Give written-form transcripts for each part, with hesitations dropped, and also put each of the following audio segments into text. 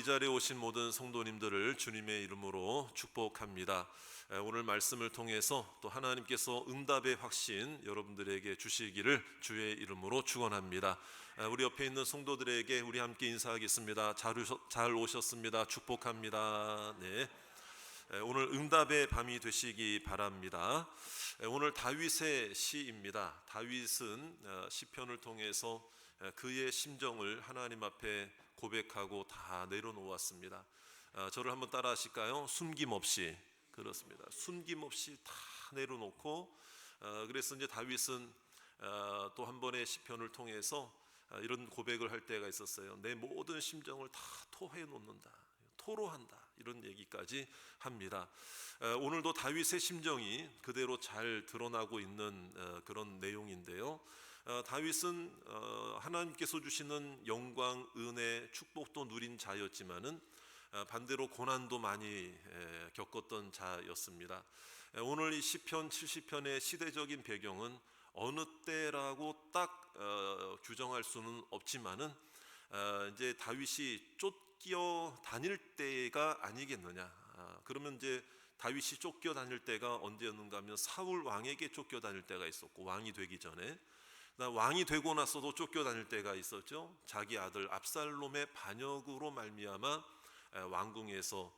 이 자리에 오신 모든 성도님들을 주님의 이름으로 축복합니다. 오늘 말씀을 통해서 또 하나님께서 응답의 확신 여러분들에게 주시기를 주의 이름으로 축원합니다. 우리 옆에 있는 성도들에게 우리 함께 인사하겠습니다. 잘 오셨습니다. 축복합니다. 네. 오늘 응답의 밤이 되시기 바랍니다. 오늘 다윗의 시입니다. 다윗은 시편을 통해서 그의 심정을 하나님 앞에 고백하고 다 내려놓았습니다. 저를 한번 따라 하실까요? 숨김없이. 그렇습니다. 숨김없이 다 내려놓고 그래서 이제 다윗은 또 한 번의 시편을 통해서 이런 고백을 할 때가 있었어요. 내 모든 심정을 다 토해 놓는다, 토로한다, 이런 얘기까지 합니다. 오늘도 다윗의 심정이 그대로 잘 드러나고 있는 그런 내용인데요. 다윗은 하나님께서 주시는 영광, 은혜, 축복도 누린 자였지만은 반대로 고난도 많이 겪었던 자였습니다. 오늘 이 시편 70편의 시대적인 배경은 어느 때라고 딱 규정할 수는 없지만은 이제 다윗이 쫓겨 다닐 때가 아니겠느냐. 그러면 이제 다윗이 쫓겨 다닐 때가 언제였는가 하면 사울 왕에게 쫓겨 다닐 때가 있었고, 왕이 되기 전에 왕이 되고 나서도 쫓겨다닐 때가 있었죠. 자기 아들 압살롬의 반역으로 말미암아 왕궁에서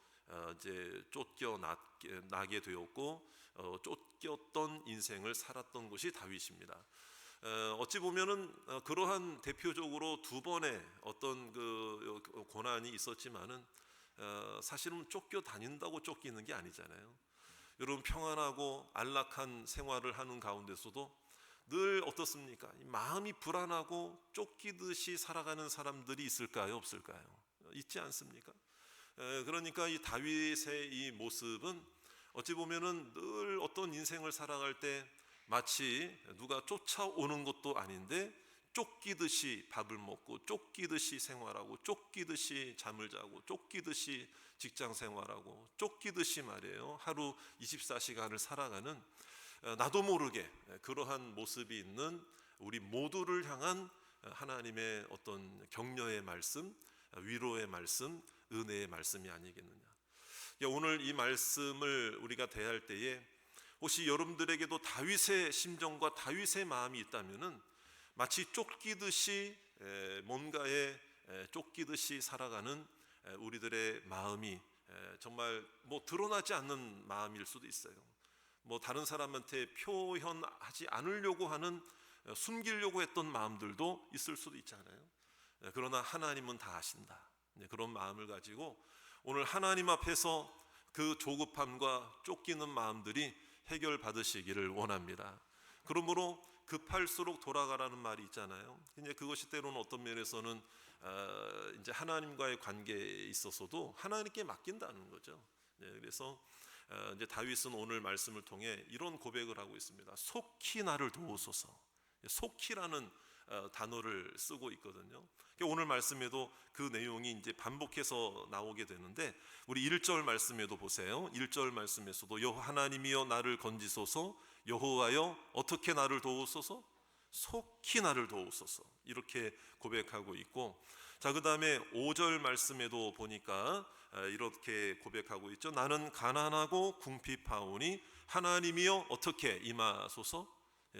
이제 쫓겨나게 되었고, 쫓겼던 인생을 살았던 것이 다윗입니다. 어찌 보면은 그러한 대표적으로 두 번의 어떤 그 고난이 있었지만은 사실은 쫓겨다닌다고 쫓기는 게 아니잖아요. 여러분, 평안하고 안락한 생활을 하는 가운데서도 늘 어떻습니까? 마음이 불안하고 쫓기듯이 살아가는 사람들이 있을까요? 없을까요? 있지 않습니까? 그러니까 이 다윗의 이 모습은 어찌 보면은 늘 어떤 인생을 살아갈 때 마치 누가 쫓아오는 것도 아닌데 쫓기듯이 밥을 먹고 쫓기듯이 생활하고 쫓기듯이 잠을 자고 쫓기듯이 직장 생활하고 쫓기듯이 말이에요, 하루 24시간을 살아가는 나도 모르게 그러한 모습이 있는 우리 모두를 향한 하나님의 어떤 격려의 말씀, 위로의 말씀, 은혜의 말씀이 아니겠느냐. 오늘 이 말씀을 우리가 대할 때에 혹시 여러분들에게도 다윗의 심정과 다윗의 마음이 있다면은 마치 쫓기듯이 뭔가에 쫓기듯이 살아가는 우리들의 마음이 정말 드러나지 않는 마음일 수도 있어요. 다른 사람한테 표현하지 않으려고 하는, 숨기려고 했던 마음들도 있을 수도 있잖아요. 그러나 하나님은 다 아신다. 그런 마음을 가지고 오늘 하나님 앞에서 그 조급함과 쫓기는 마음들이 해결받으시기를 원합니다. 그러므로 급할수록 돌아가라는 말이 있잖아요. 이제 그것이 때로는 어떤 면에서는 이제 하나님과의 관계에 있어서도 하나님께 맡긴다는 거죠. 그래서 이제 다윗은 오늘 말씀을 통해 이런 고백을 하고 있습니다. 속히 나를 도우소서. 속히라는 단어를 쓰고 있거든요. 오늘 말씀에도 그 내용이 이제 반복해서 나오게 되는데, 우리 1절 말씀에도 보세요. 1절 말씀에서도 여호와 하나님이여 나를 건지소서, 여호와여 어떻게 나를 도우소서, 속히 나를 도우소서, 이렇게 고백하고 있고, 자, 그 다음에 5절 말씀에도 보니까 이렇게 고백하고 있죠. 나는 가난하고 궁핍하오니 하나님이여 어떻게 임하소서,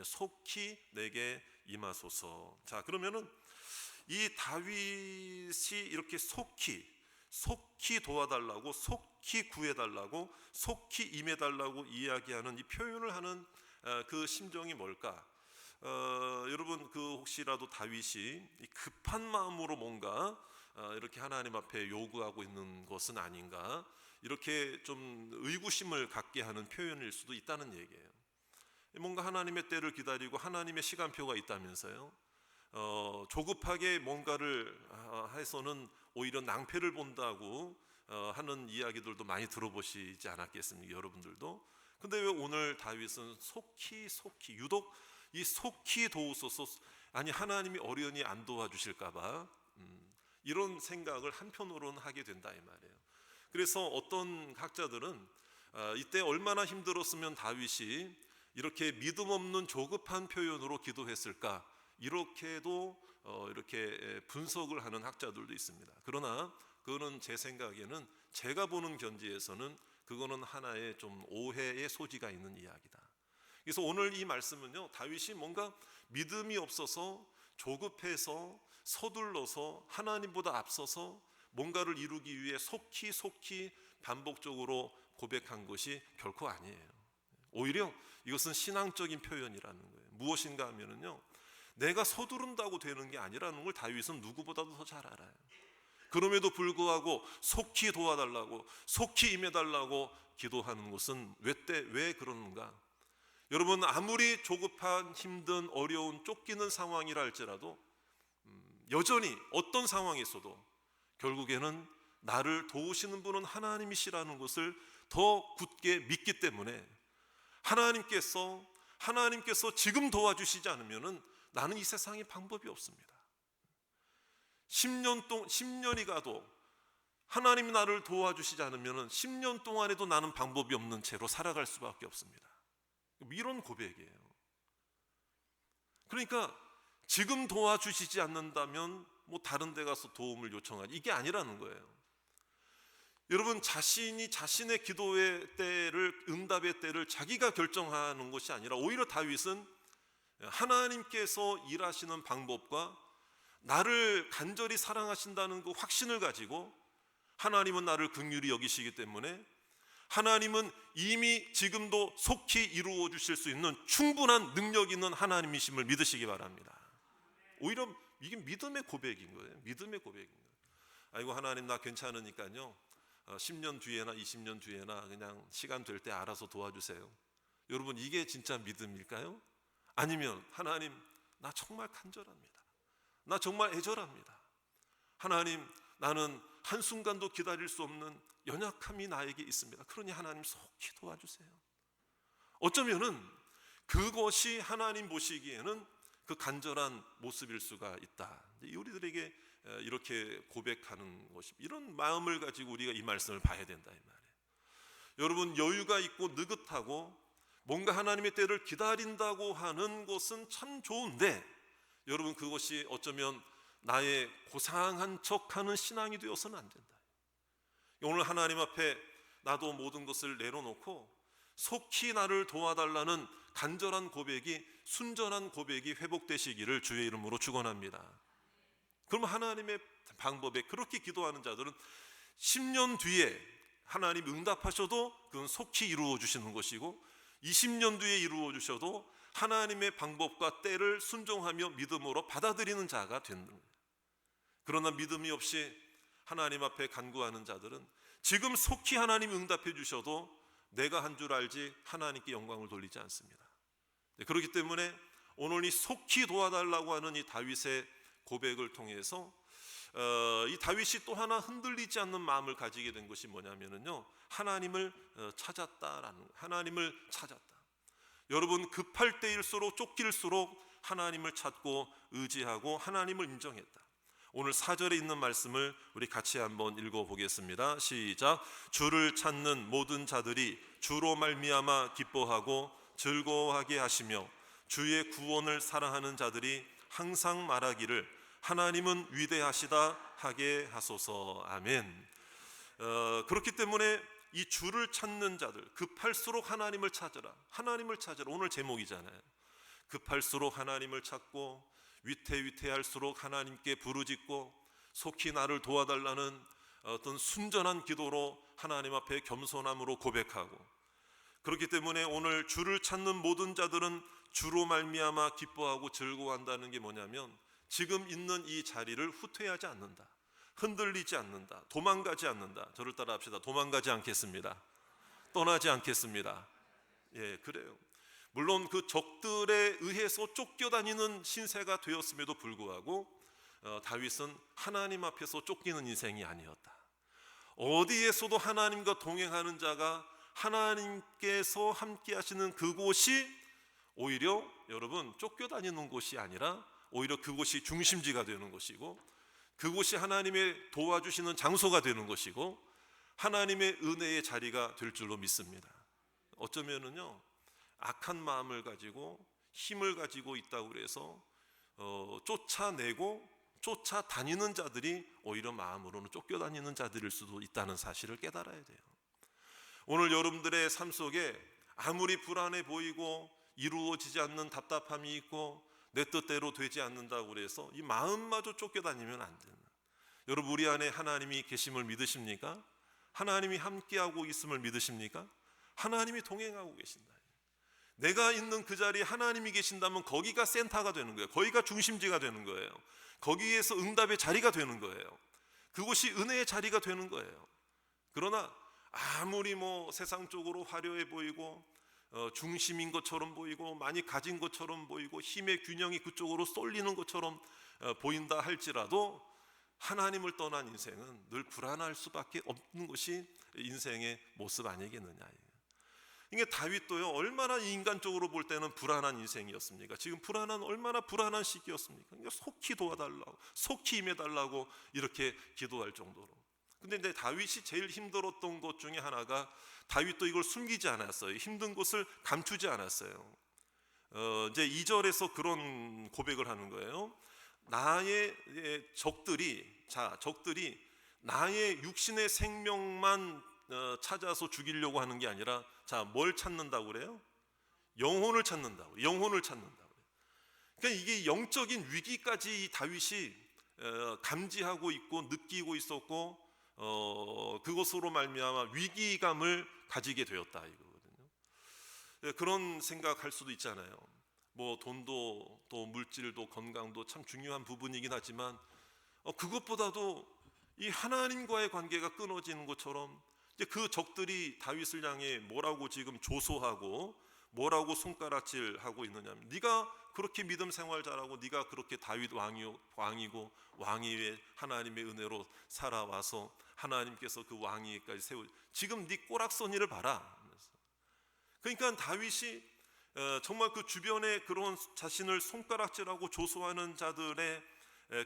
속히 내게 임하소서. 자, 그러면은 이 다윗이 이렇게 속히 도와달라고, 속히 구해달라고, 속히 임해달라고 이야기하는 이 표현을 하는 그 심정이 뭘까? 여러분, 혹시라도 다윗이 급한 마음으로 뭔가 이렇게 하나님 앞에 요구하고 있는 것은 아닌가, 이렇게 좀 의구심을 갖게 하는 표현일 수도 있다는 얘기예요. 뭔가 하나님의 때를 기다리고 하나님의 시간표가 있다면서요. 조급하게 뭔가를 해서는 오히려 낭패를 본다고 하는 이야기들도 많이 들어보시지 않았겠습니까, 여러분들도? 근데 왜 오늘 다윗은 속히 유독 이 속히 도우소서, 아니 하나님이 어련히 안 도와주실까봐 이런 생각을 한편으로는 하게 된다 이 말이에요. 그래서 어떤 학자들은 이때 얼마나 힘들었으면 다윗이 이렇게 믿음 없는 조급한 표현으로 기도했을까, 이렇게도 이렇게 분석을 하는 학자들도 있습니다. 그러나 그거는 제 생각에는, 제가 보는 견지에서는 그거는 하나의 좀 오해의 소지가 있는 이야기다. 그래서 오늘 이 말씀은요, 다윗이 뭔가 믿음이 없어서 조급해서 서둘러서 하나님보다 앞서서 뭔가를 이루기 위해 속히 반복적으로 고백한 것이 결코 아니에요. 오히려 이것은 신앙적인 표현이라는 거예요. 무엇인가 하면은요, 내가 서두른다고 되는 게 아니라는 걸 다윗은 누구보다도 더 잘 알아요. 그럼에도 불구하고 속히 도와달라고, 속히 임해달라고 기도하는 것은 왜 그러는가? 여러분, 아무리 조급한, 힘든, 어려운, 쫓기는 상황이라 할지라도 여전히 어떤 상황에서도 결국에는 나를 도우시는 분은 하나님이시라는 것을 더 굳게 믿기 때문에 하나님께서 지금 도와주시지 않으면 나는 이 세상에 방법이 없습니다. 10년이 가도 하나님이 나를 도와주시지 않으면 10년 동안에도 나는 방법이 없는 채로 살아갈 수밖에 없습니다. 이런 고백이에요. 그러니까 지금 도와주시지 않는다면 뭐 다른 데 가서 도움을 요청하지, 이게 아니라는 거예요. 여러분, 자신의 기도의 때를, 응답의 때를 자기가 결정하는 것이 아니라 오히려 다윗은 하나님께서 일하시는 방법과 나를 간절히 사랑하신다는 그 확신을 가지고, 하나님은 나를 긍휼히 여기시기 때문에 하나님은 이미 지금도 속히 이루어 주실 수 있는 충분한 능력 있는 하나님이심을 믿으시기 바랍니다. 오히려 이게 믿음의 고백인 거예요. 믿음의 고백인 거예요. 아이고, 하나님 나 괜찮으니까요, 10년 뒤에나 20년 뒤에나 그냥 시간 될 때 알아서 도와주세요. 여러분, 이게 진짜 믿음일까요? 아니면 하나님, 나 정말 간절합니다. 나 정말 애절합니다. 하나님, 나는 한순간도 기다릴 수 없는 연약함이 나에게 있습니다. 그러니 하나님 속히 도와주세요. 어쩌면은 그것이 하나님 보시기에는 그 간절한 모습일 수가 있다. 우리들에게 이렇게 고백하는 것이, 이런 마음을 가지고 우리가 이 말씀을 봐야 된다 이 말이에요. 여러분, 여유가 있고 느긋하고 뭔가 하나님의 때를 기다린다고 하는 것은 참 좋은데, 여러분, 그것이 어쩌면 나의 고상한 척하는 신앙이 되어서는 안 된다. 오늘 하나님 앞에 나도 모든 것을 내려놓고 속히 나를 도와달라는 간절한 고백이, 순전한 고백이 회복되시기를 주의 이름으로 축원합니다. 그럼 하나님의 방법에 그렇게 기도하는 자들은 10년 뒤에 하나님 응답하셔도 그건 속히 이루어 주시는 것이고, 20년 뒤에 이루어 주셔도 하나님의 방법과 때를 순종하며 믿음으로 받아들이는 자가 되는 거예요. 그러나 믿음이 없이 하나님 앞에 간구하는 자들은 지금 속히 하나님 응답해 주셔도 내가 한 줄 알지 하나님께 영광을 돌리지 않습니다. 그렇기 때문에 오늘 이 속히 도와달라고 하는 이 다윗의 고백을 통해서 이 다윗이 또 하나 흔들리지 않는 마음을 가지게 된 것이 뭐냐면요, 하나님을 찾았다라는, 하나님을 찾았다. 여러분, 급할 때일수록, 쫓길수록 하나님을 찾고 의지하고 하나님을 인정했다. 오늘 4절에 있는 말씀을 우리 같이 한번 읽어보겠습니다. 시작. 주를 찾는 모든 자들이 주로 말미암아 기뻐하고 즐거워하게 하시며 주의 구원을 사랑하는 자들이 항상 말하기를 하나님은 위대하시다 하게 하소서. 아멘. 그렇기 때문에 이 주를 찾는 자들, 급할수록 하나님을 찾으라, 하나님을 찾으라, 오늘 제목이잖아요. 급할수록 하나님을 찾고 위태위태할수록 하나님께 부르짖고 속히 나를 도와달라는 어떤 순전한 기도로 하나님 앞에 겸손함으로 고백하고, 그렇기 때문에 오늘 주를 찾는 모든 자들은 주로 말미암아 기뻐하고 즐거워한다는 게 뭐냐면, 지금 있는 이 자리를 후퇴하지 않는다, 흔들리지 않는다, 도망가지 않는다. 저를 따라 합시다. 도망가지 않겠습니다. 떠나지 않겠습니다. 예, 그래요. 물론 그 적들에 의해서 쫓겨다니는 신세가 되었음에도 불구하고 다윗은 하나님 앞에서 쫓기는 인생이 아니었다. 어디에서도 하나님과 동행하는 자가, 하나님께서 함께 하시는 그곳이 오히려 여러분 쫓겨다니는 곳이 아니라 오히려 그곳이 중심지가 되는 것이고, 그곳이 하나님의 도와주시는 장소가 되는 것이고 하나님의 은혜의 자리가 될 줄로 믿습니다. 어쩌면은요, 악한 마음을 가지고 힘을 가지고 있다고 그래서 쫓아내고 쫓아다니는 자들이 오히려 마음으로는 쫓겨다니는 자들일 수도 있다는 사실을 깨달아야 돼요. 오늘 여러분들의 삶 속에 아무리 불안해 보이고 이루어지지 않는 답답함이 있고 내 뜻대로 되지 않는다고 그래서 이 마음마저 쫓겨다니면 안 돼요. 여러분, 우리 안에 하나님이 계심을 믿으십니까? 하나님이 함께하고 있음을 믿으십니까? 하나님이 동행하고 계신다. 내가 있는 그 자리에 하나님이 계신다면 거기가 센터가 되는 거예요. 거기가 중심지가 되는 거예요. 거기에서 응답의 자리가 되는 거예요. 그곳이 은혜의 자리가 되는 거예요. 그러나 아무리 세상적으로 화려해 보이고 중심인 것처럼 보이고 많이 가진 것처럼 보이고 힘의 균형이 그쪽으로 쏠리는 것처럼 보인다 할지라도 하나님을 떠난 인생은 늘 불안할 수밖에 없는 것이 인생의 모습 아니겠느냐. 이게 다윗도요, 얼마나 인간적으로 볼 때는 불안한 인생이었습니까? 지금 얼마나 불안한 시기였습니까? 그러니까 속히 도와달라고, 속히 임해달라고 이렇게 기도할 정도로. 근데 이제 다윗이 제일 힘들었던 것 중에 하나가, 다윗도 이걸 숨기지 않았어요. 힘든 것을 감추지 않았어요. 이제 2절에서 그런 고백을 하는 거예요. 나의 적들이 나의 육신의 생명만 찾아서 죽이려고 하는 게 아니라, 뭘 찾는다고 그래요? 영혼을 찾는다고. 그러니까 이게 영적인 위기까지 이 다윗이 감지하고 있고 느끼고 있었고, 그것으로 말미암아 위기감을 가지게 되었다 이거거든요. 그런 생각할 수도 있잖아요. 돈도 또 물질도 건강도 참 중요한 부분이긴 하지만 그것보다도 이 하나님과의 관계가 끊어지는 것처럼 이제 그 적들이 다윗을 향해 뭐라고 지금 조소하고 뭐라고 손가락질하고 있느냐면, 네가 그렇게 믿음 생활 잘하고 네가 그렇게 다윗 왕이고 왕위에 하나님의 은혜로 살아와서 하나님께서 그 왕위까지 세우, 지금 네 꼬락서니를 봐라. 그러니까 다윗이 정말 그 주변에 그런 자신을 손가락질하고 조소하는 자들의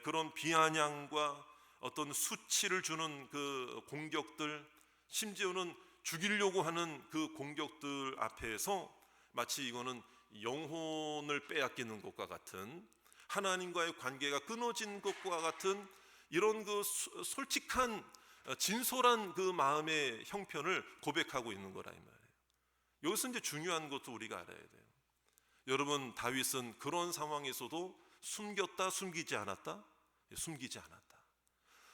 그런 비아냥과 어떤 수치를 주는 그 공격들, 심지어는 죽이려고 하는 그 공격들 앞에서 마치 이거는 영혼을 빼앗기는 것과 같은, 하나님과의 관계가 끊어진 것과 같은 이런 그 솔직한 진솔한 그 마음의 형편을 고백하고 있는 거라 이 말이에요. 여기서 이제 중요한 것도 우리가 알아야 돼요. 여러분, 다윗은 그런 상황에서도 숨겼다, 숨기지 않았다? 숨기지 않았다.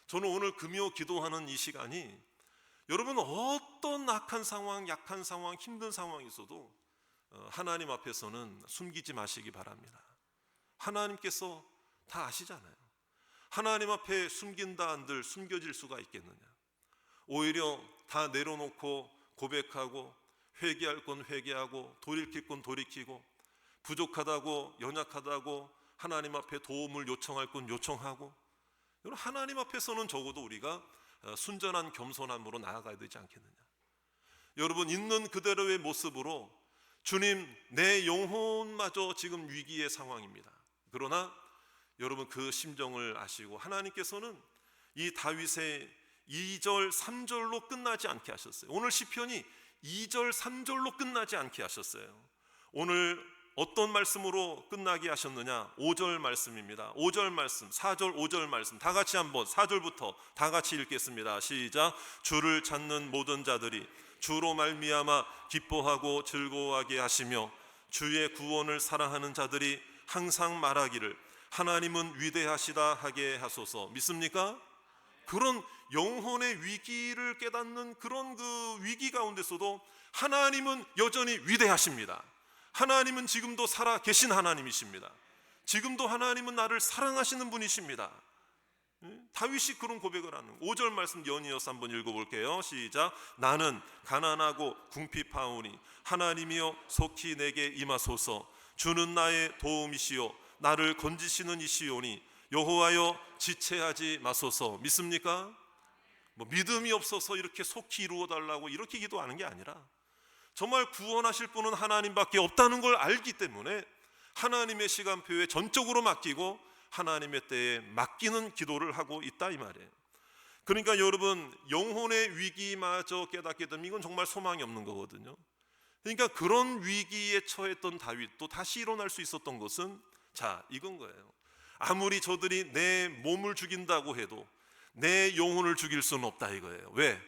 저는 오늘 금요 기도하는 이 시간이, 여러분 어떤 악한 상황, 약한 상황, 힘든 상황에서도 하나님 앞에서는 숨기지 마시기 바랍니다. 하나님께서 다 아시잖아요. 하나님 앞에 숨긴다 한들 숨겨질 수가 있겠느냐. 오히려 다 내려놓고 고백하고, 회개할 건 회개하고, 돌이킬 건 돌이키고, 부족하다고 연약하다고 하나님 앞에 도움을 요청할 건 요청하고, 하나님 앞에서는 적어도 우리가 순전한 겸손함으로 나아가야 되지 않겠느냐. 여러분, 있는 그대로의 모습으로, 주님, 내 영혼마저 지금 위기의 상황입니다. 그러나 여러분, 그 심정을 아시고 하나님께서는 이 다윗의 2절 3절로 끝나지 않게 하셨어요. 오늘 시편이 2절 3절로 끝나지 않게 하셨어요. 오늘 어떤 말씀으로 끝나게 하셨느냐? 5절 말씀입니다. 5절 말씀, 4절 5절 말씀 다 같이 한번 4절부터 다 같이 읽겠습니다. 시작. 주를 찾는 모든 자들이 주로 말미암아 기뻐하고 즐거워하게 하시며, 주의 구원을 사랑하는 자들이 항상 말하기를 하나님은 위대하시다 하게 하소서. 믿습니까? 그런 영혼의 위기를 깨닫는 그런 그 위기 가운데서도 하나님은 여전히 위대하십니다. 하나님은 지금도 살아 계신 하나님이십니다. 지금도 하나님은 나를 사랑하시는 분이십니다. 다윗이 그런 고백을 하는 5절 말씀 연이어서 한번 읽어볼게요. 시작. 나는 가난하고 궁핍하오니 하나님이여 속히 내게 임하소서. 주는 나의 도움이시요 나를 건지시는 이시오니 여호와여 지체하지 마소서. 믿습니까? 믿음이 없어서 이렇게 속히 이루어달라고 이렇게 기도하는 게 아니라, 정말 구원하실 분은 하나님밖에 없다는 걸 알기 때문에 하나님의 시간표에 전적으로 맡기고 하나님의 때에 맡기는 기도를 하고 있다 이 말이에요. 그러니까 여러분, 영혼의 위기마저 깨닫게 되면 이건 정말 소망이 없는 거거든요. 그러니까 그런 위기에 처했던 다윗도 다시 일어날 수 있었던 것은 이건 거예요. 아무리 저들이 내 몸을 죽인다고 해도 내 영혼을 죽일 수는 없다 이거예요. 왜?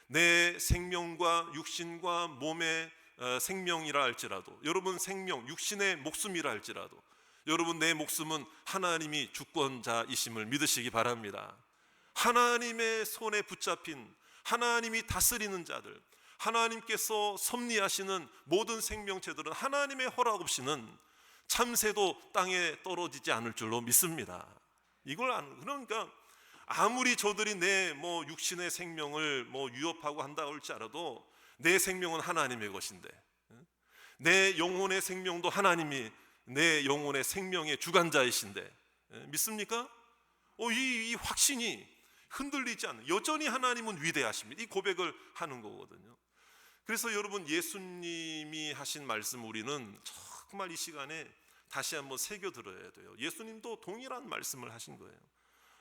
내 생명과 육신과 몸의 생명이라 할지라도, 여러분 생명, 육신의 목숨이라 할지라도, 여러분 내 목숨은 하나님이 주권자이심을 믿으시기 바랍니다. 하나님의 손에 붙잡힌, 하나님이 다스리는 자들, 하나님께서 섭리하시는 모든 생명체들은 하나님의 허락 없이는 참새도 땅에 떨어지지 않을 줄로 믿습니다. 이걸 그러니까 아무리 저들이 내 육신의 생명을 위협하고 한다고 할지라도 내 생명은 하나님의 것인데, 내 영혼의 생명도 하나님이 내 영혼의 생명의 주관자이신데, 믿습니까? 이 확신이 흔들리지 않는, 여전히 하나님은 위대하십니다. 이 고백을 하는 거거든요. 그래서 여러분, 예수님이 하신 말씀 우리는 정말 이 시간에 다시 한번 새겨 들어야 돼요. 예수님도 동일한 말씀을 하신 거예요.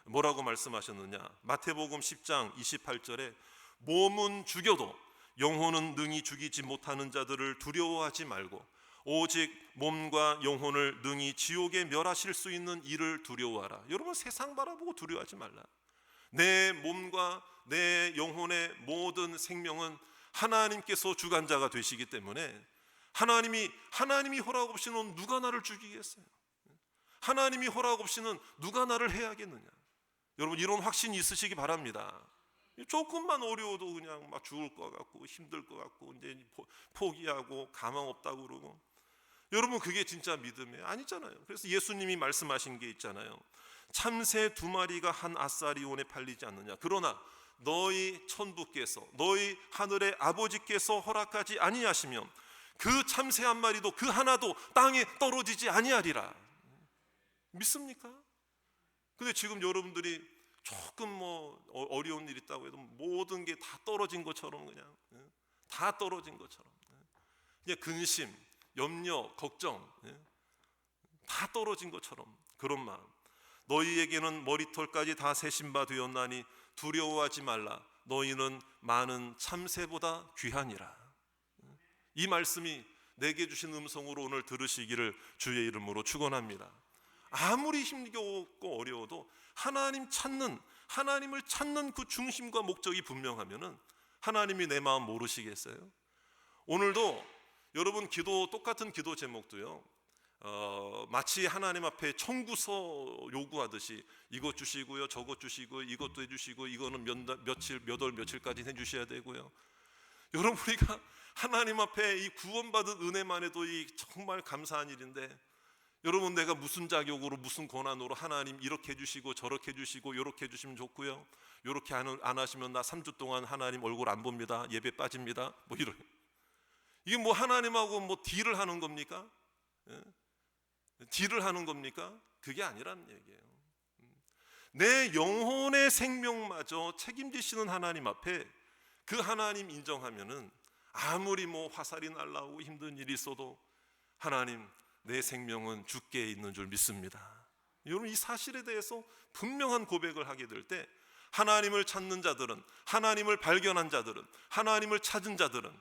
뭐라고 말씀하셨느냐? 마태복음 10장 28절에 몸은 죽여도 영혼은 능히 죽이지 못하는 자들을 두려워하지 말고 오직 몸과 영혼을 능히 지옥에 멸하실 수 있는 이를 두려워하라. 여러분, 세상 바라보고 두려워하지 말라. 내 몸과 내 영혼의 모든 생명은 하나님께서 주관자가 되시기 때문에 하나님이 허락 없이는 누가 나를 죽이겠어요? 하나님이 허락 없이는 누가 나를 해야겠느냐? 여러분, 이런 확신이 있으시기 바랍니다. 조금만 어려워도 그냥 막 죽을 것 같고 힘들 것 같고 이제 포기하고 가망 없다고 그러고, 여러분 그게 진짜 믿음이 아니잖아요. 그래서 예수님이 말씀하신 게 있잖아요. 참새 2마리가 한 아사리온에 팔리지 않느냐? 그러나 너희 천부께서, 너희 하늘의 아버지께서 허락하지 아니하시면 그 참새 한 마리도, 그 하나도 땅에 떨어지지 아니하리라. 믿습니까? 근데 지금 여러분들이 조금 어려운 일 있다고 해도 모든 게 다 떨어진 것처럼, 그냥 다 떨어진 것처럼, 그냥 근심, 염려, 걱정 다 떨어진 것처럼 그런 마음. 너희에게는 머리털까지 다 세신 바 되었나니 두려워하지 말라. 너희는 많은 참새보다 귀하니라. 이 말씀이 내게 주신 음성으로 오늘 들으시기를 주의 이름으로 축원합니다. 아무리 힘겹고 어려워도 하나님을 찾는 그 중심과 목적이 분명하면은 하나님이 내 마음 모르시겠어요? 오늘도 여러분 똑같은 기도 제목도요, 마치 하나님 앞에 청구서 요구하듯이 이것 주시고요, 저것 주시고, 이것도 해주시고, 이거는 몇 월 며칠까지 해주셔야 되고요. 여러분, 우리가 하나님 앞에 이 구원받은 은혜만 해도 이 정말 감사한 일인데, 여러분 내가 무슨 자격으로 무슨 권한으로 하나님 이렇게 해주시고 저렇게 해주시고 이렇게 해주시면 좋고요, 이렇게 안 하시면 나 3주 동안 하나님 얼굴 안 봅니다, 예배 빠집니다, 이런, 이게 하나님하고 딜을 하는 겁니까? 딜을 하는 겁니까? 그게 아니라는 얘기예요. 내 영혼의 생명마저 책임지시는 하나님 앞에 그 하나님 인정하면은 아무리 화살이 날라오고 힘든 일이 있어도 하나님, 내 생명은 주께 있는 줄 믿습니다. 여러분, 이 사실에 대해서 분명한 고백을 하게 될 때 하나님을 찾는 자들은, 하나님을 발견한 자들은, 하나님을 찾은 자들은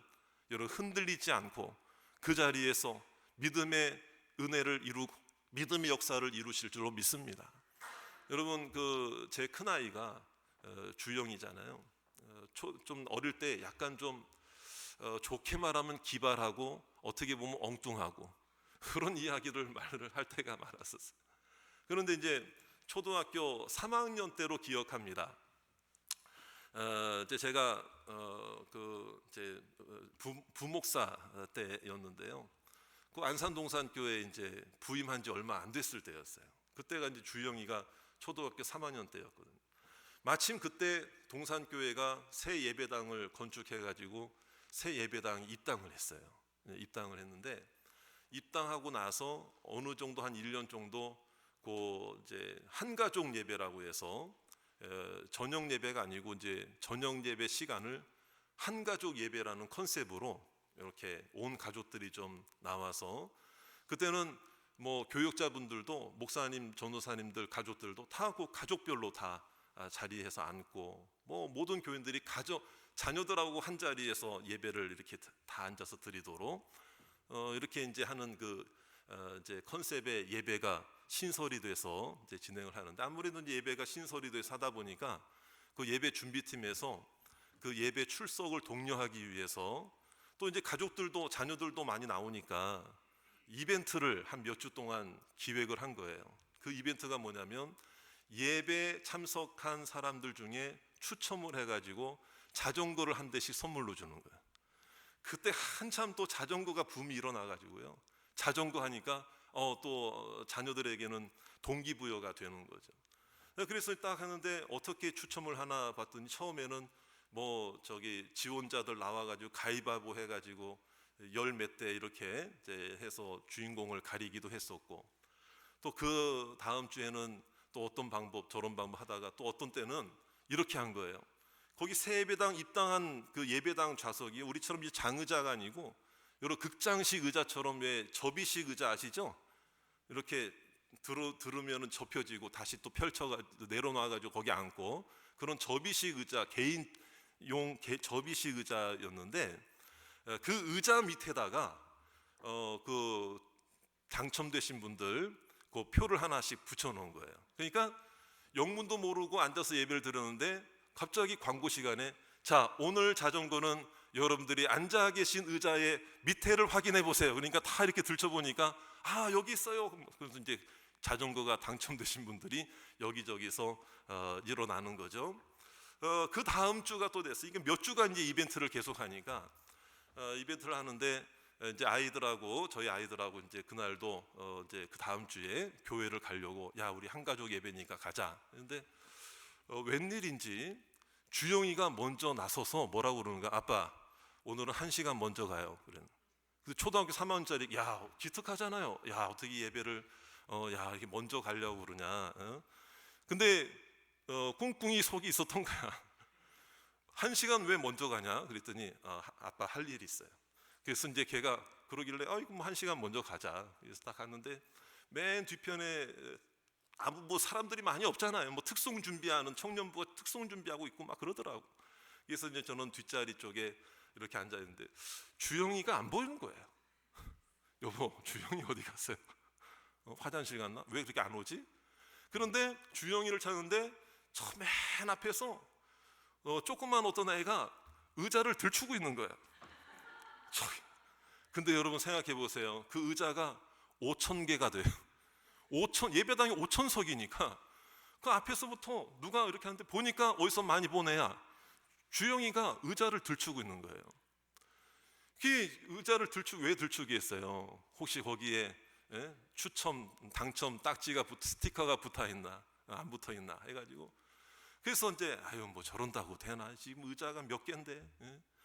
여러분 흔들리지 않고 그 자리에서 믿음의 은혜를 이루고 믿음의 역사를 이루실 줄로 믿습니다. 여러분, 제 큰아이가 주영이잖아요. 좀 어릴 때 약간 좀 좋게 말하면 기발하고 어떻게 보면 엉뚱하고 그런 말을 할 때가 많았었어요. 그런데 이제 초등학교 3학년 때로 기억합니다. 이제 제가 부목사 때였는데요. 그 안산동산교회 이제 부임한 지 얼마 안 됐을 때였어요. 그때가 이제 주영이가 초등학교 3학년 때였거든요. 마침 그때 동산교회가 새 예배당을 건축해가지고 새 예배당에 입당을 했어요. 입당을 했는데, 입당하고 나서 어느 정도 한 1년 정도 이제 한가족 예배라고 해서 저녁 예배가 아니고 이제 저녁 예배 시간을 한가족 예배라는 컨셉으로 이렇게 온 가족들이 좀 나와서, 그때는 교육자분들도 목사님, 전도사님들 가족들도 다 가족별로 다 자리에서 앉고 모든 교인들이 자녀들하고 한 자리에서 예배를 이렇게 다 앉아서 드리도록 이렇게 이제 하는 이제 컨셉의 예배가 신설이 돼서 이제 진행을 하는데, 아무래도 이제 예배가 신설이 돼서 하다 보니까 그 예배 준비팀에서 그 예배 출석을 독려하기 위해서 또 이제 가족들도 자녀들도 많이 나오니까 이벤트를 한 몇 주 동안 기획을 한 거예요. 그 이벤트가 뭐냐면 예배 참석한 사람들 중에 추첨을 해가지고 자전거를 한 대씩 선물로 주는 거예요. 그때 한참 또 자전거가 붐이 일어나가지고요. 자전거 하니까 또 자녀들에게는 동기부여가 되는 거죠. 그래서 딱 하는데 어떻게 추첨을 하나 봤더니 처음에는 뭐 저기 지원자들 나와가지고 가위바위보 해가지고 열 몇 대 이렇게 이제 해서 주인공을 가리기도 했었고, 또 그 다음 주에는 또 어떤 방법 저런 방법 하다가 또 어떤 때는 이렇게 한 거예요. 거기 새 예배당 입당한 그 예배당 좌석이 우리처럼 이제 장의자가 아니고 여러 극장식 의자처럼, 왜 접이식 의자 아시죠? 이렇게 들으면은 접혀지고 다시 또 펼쳐가 내려놔가지고 거기 앉고, 그런 접이식 의자, 개인용 접이식 의자였는데, 그 의자 밑에다가 그 당첨되신 분들 그 표를 하나씩 붙여놓은 거예요. 그러니까 영문도 모르고 앉아서 예배를 드렸는데 갑자기 광고 시간에 자, 오늘 자전거는 여러분들이 앉아 계신 의자의 밑에를 확인해 보세요. 그러니까 다 이렇게 들춰보니까 여기 있어요. 그래서 이제 자전거가 당첨되신 분들이 여기저기서 일어나는 거죠. 그 다음 주가 또 됐어요. 이게 몇 주간 이제 이벤트를 계속하니까 이벤트를 하는데 이제 저희 아이들하고 이제 그날도 이제 그 다음 주에 교회를 가려고, 야, 우리 한가족 예배니까 가자. 그런데 웬일인지 주영이가 먼저 나서서 뭐라고 그러는가? 아빠, 오늘은 1시간 먼저 가요. 그래. 초등학교 3학년짜리, 야, 기특하잖아요. 야, 어떻게 예배를 야, 이렇게 먼저 가려고 그러냐. 근데 꿍꿍이 속이 있었던 거야. 1시간 왜 먼저 가냐? 그랬더니 아빠 할 일이 있어요. 그래서 이제 걔가 그러길래 이거 뭐 1시간 먼저 가자. 그래서 딱 갔는데 맨 뒤편에 아무 뭐 사람들이 많이 없잖아요. 뭐 특송 준비하는 청년부가 특송 준비하고 있고 막 그러더라고. 그래서 이제 저는 뒷자리 쪽에 이렇게 앉아 있는데 주영이가 안 보이는 거예요. 여보, 주영이 어디 갔어요? 화장실 갔나? 왜 그렇게 안 오지? 그런데 주영이를 찾는데 저 맨 앞에서 조그만 어떤 애가 의자를 들추고 있는 거야. 근데 여러분 생각해 보세요. 그 의자가 5,000개가 돼요. 예배당이 5,000석이니까 그 앞에서부터 누가 이렇게 하는데 보니까 어디서 많이 본 애야. 주영이가 의자를 들추고 있는 거예요. 그 의자를 왜 들추게 했어요? 혹시 거기에 추첨, 당첨 딱지가 스티커가 붙어 있나 안 붙어 있나 해가지고, 그래서 이제 뭐 저런다고 되나, 지금 의자가 몇 개인데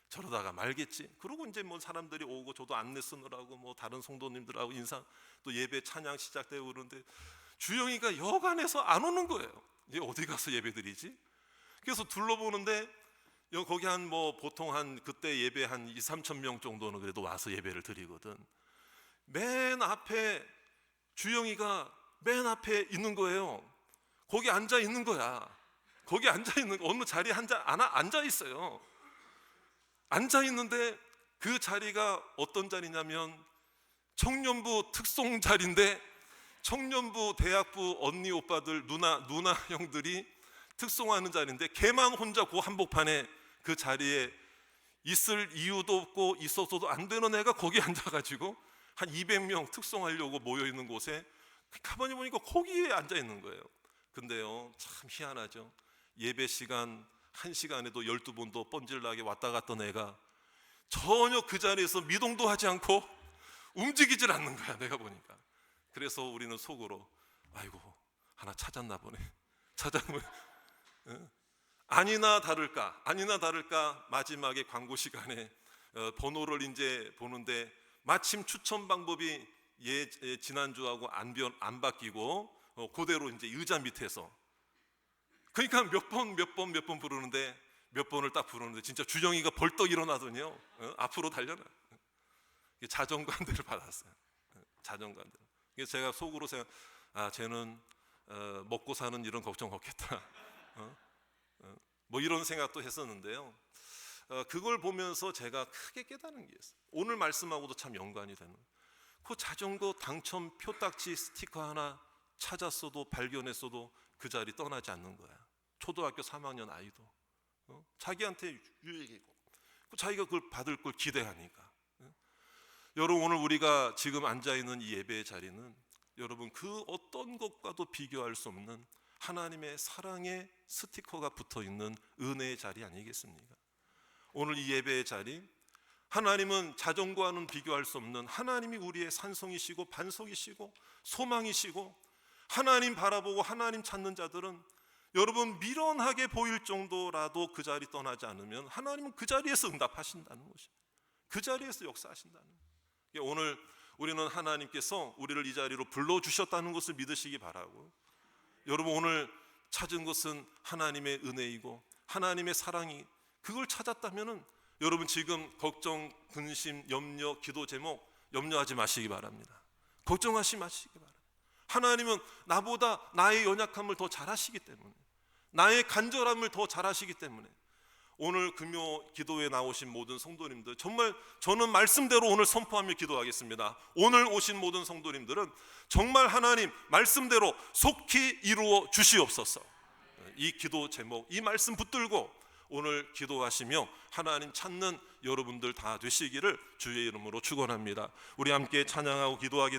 저러다가 말겠지. 그러고 이제 뭐 사람들이 오고 저도 안내 쓰느라고 뭐 다른 성도님들하고 인사, 또 예배 찬양 시작되고 그러는데 주영이가 여간해서 안 오는 거예요. 이제 어디 가서 예배 드리지? 그래서 둘러보는데 거기 한 뭐 보통 한 그때 예배 한 2-3천 명 정도는 그래도 와서 예배를 드리거든. 맨 앞에 주영이가 맨 앞에 있는 거예요. 거기 앉아 있는 거야. 거기 앉아 있는 거, 어느 자리에 앉아 있어요. 앉아 있는데 그 자리가 어떤 자리냐면 청년부 특송 자리인데, 청년부 대학부 언니 오빠들 누나 형들이 특송하는 자리인데 걔만 혼자 그 한복판에 그 자리에 있을 이유도 없고 있어서도 안 되는 애가 거기 앉아가지고 한 200명 특송하려고 모여 있는 곳에 가만히 보니까 거기에 앉아 있는 거예요. 근데요, 참 희한하죠. 예배 시간 1시간에도 12번도 뻔질나게 왔다 갔던 애가 전혀 그 자리에서 미동도 하지 않고 움직이질 않는 거야, 내가 보니까. 그래서 우리는 속으로 아이고, 하나 찾았나 보네. 찾아보면 아니나 다를까 마지막에 광고 시간에 번호를 이제 보는데 마침 추천 방법이 지난주하고 안 바뀌고 그대로 이제 의자 밑에서, 그러니까 몇 번 부르는데 몇 번을 딱 부르는데 진짜 주정이가 벌떡 일어나더니요, 앞으로 달려나. 자전거 한 대를 받았어요. 자전거 한 대. 그래서 제가 속으로 쟤는 먹고 사는 이런 걱정 없겠다. 뭐 이런 생각도 했었는데요. 그걸 보면서 제가 크게 깨달은 게 있어요. 오늘 말씀하고도 참 연관이 되는. 그 자전거 당첨 표딱지 스티커 하나 찾았어도 발견했어도 그 자리 떠나지 않는 거야. 초등학교 3학년 아이도 자기한테 유익이고 자기가 그걸 받을 걸 기대하니까. 여러분, 오늘 우리가 지금 앉아있는 이 예배의 자리는 여러분 그 어떤 것과도 비교할 수 없는 하나님의 사랑의 스티커가 붙어있는 은혜의 자리 아니겠습니까? 오늘 이 예배의 자리, 하나님은 자전거와는 비교할 수 없는 하나님이 우리의 산성이시고 반석이시고 소망이시고, 하나님 바라보고 하나님 찾는 자들은 여러분 미련하게 보일 정도라도 그 자리 떠나지 않으면 하나님은 그 자리에서 응답하신다는 것입니다. 그 자리에서 역사하신다는 거예요. 오늘 우리는 하나님께서 우리를 이 자리로 불러주셨다는 것을 믿으시기 바라고, 여러분 오늘 찾은 것은 하나님의 은혜이고 하나님의 사랑이, 그걸 찾았다면 여러분 지금 걱정, 근심, 염려, 기도 제목 염려하지 마시기 바랍니다. 걱정하지 마시기 바랍니다. 하나님은 나보다 나의 연약함을 더 잘 아시기 때문에, 나의 간절함을 더 잘 아시기 때문에 오늘 금요 기도에 나오신 모든 성도님들, 정말 저는 말씀대로 오늘 선포하며 기도하겠습니다. 오늘 오신 모든 성도님들은 정말 하나님 말씀대로 속히 이루어 주시옵소서. 이 기도 제목, 이 말씀 붙들고 오늘 기도하시며 하나님 찾는 여러분들 다 되시기를 주의 이름으로 축원합니다. 우리 함께 찬양하고 기도하겠습니다.